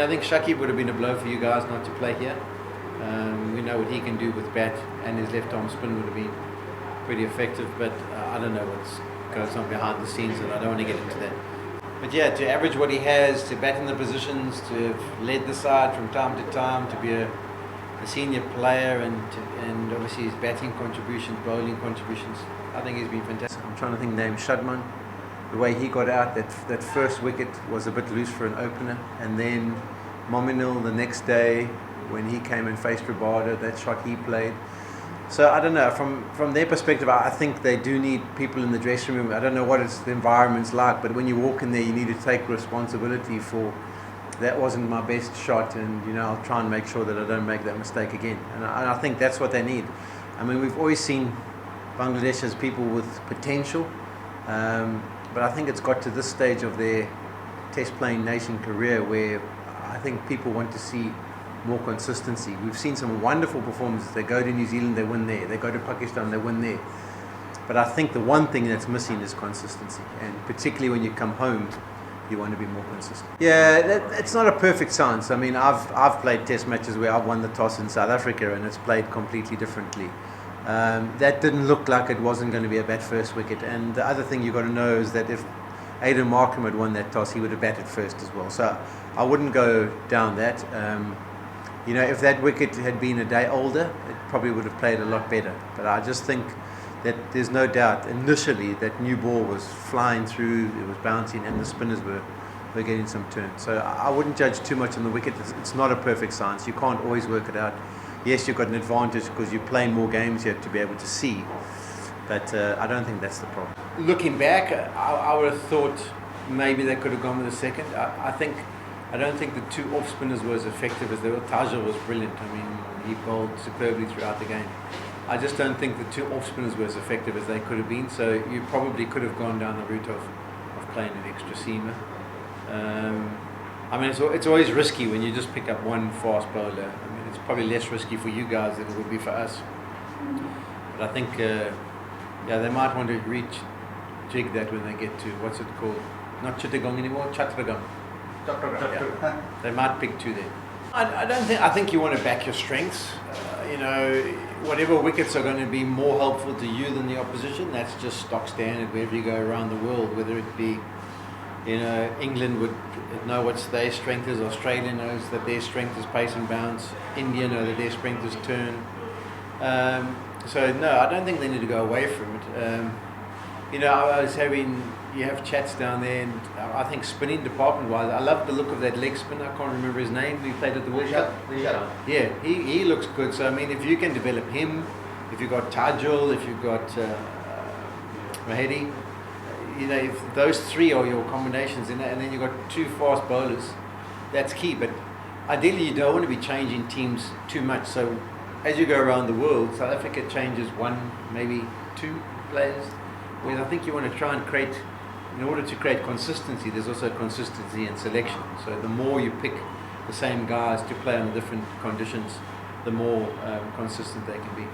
I think Shakib would have been a blow for you guys not to play here. We know what he can do with bat, and his left arm spin would have been pretty effective, but I don't know what goes on behind the scenes, and I don't want to get into that. But yeah, to average what he has, to bat in the positions, to have led the side from time to time, to be a senior player, and obviously his batting contributions, bowling contributions, I think he's been fantastic. I'm trying to think name Shadman. The way he got out, that first wicket was a bit loose for an opener, and then Mahmudullah the next day when he came and faced Rabada, that shot he played. So I don't know, from their perspective, I think they do need people in the dressing room. I don't know what the environment's like, but when you walk in there, you need to take responsibility for that wasn't my best shot, and I'll try and make sure that I don't make that mistake again. And I think that's what they need. I mean, we've always seen Bangladesh as people with potential, but I think it's got to this stage of their test playing nation career where I think people want to see more consistency. We've seen some wonderful performances. They go to New Zealand, they win there. They go to Pakistan, they win there. But I think the one thing that's missing is consistency, and particularly when you come home, you want to be more consistent. Yeah, it's not a perfect science. I mean, I've played test matches where I've won the toss in South Africa and it's played completely differently. That didn't look like it wasn't going to be a bat first wicket. And the other thing you've got to know is that if Aidan Markham had won that toss, he would have batted first as well. So I wouldn't go down that. If that wicket had been a day older, it probably would have played a lot better. But I just think that there's no doubt initially that new ball was flying through, it was bouncing, and the spinners were getting some turns. So I wouldn't judge too much on the wicket. It's not a perfect science. You can't always work it out. Yes, you've got an advantage because you're playing more games here to be able to see, but I don't think that's the problem. Looking back, I would have thought maybe they could have gone with a second. I don't think the two off spinners were as effective as they were. Taja was brilliant. I mean, he bowled superbly throughout the game. I just don't think the two off spinners were as effective as they could have been. So you probably could have gone down the route of playing an extra seamer. I mean, it's always risky when you just pick up one fast bowler. I mean, it's probably less risky for you guys than it would be for us. But I think, they might want to jig that when they get to, what's it called? Not Chittagong anymore, Chattragong. Yeah. They might pick two there. I think you want to back your strengths. Whatever wickets are going to be more helpful to you than the opposition, that's just stock standard wherever you go around the world, whether it be, England would know what their strength is, Australia knows that their strength is pace and bounce, India know that their strength is turn. So no, I don't think they need to go away from it. I was you have chats down there, and I think spinning department-wise, I love the look of that leg spinner. I can't remember his name. He played at the World Cup. Yeah, he looks good. So I mean, if you can develop him, if you've got Tajul, if you've got Mahedi, if those three are your combinations, and then you've got two fast bowlers, that's key. But ideally, you don't want to be changing teams too much. So as you go around the world, South Africa changes one, maybe two players. Whereas I think you want to try and create, in order to create consistency, there's also consistency in selection. So the more you pick the same guys to play under different conditions, the more consistent they can be.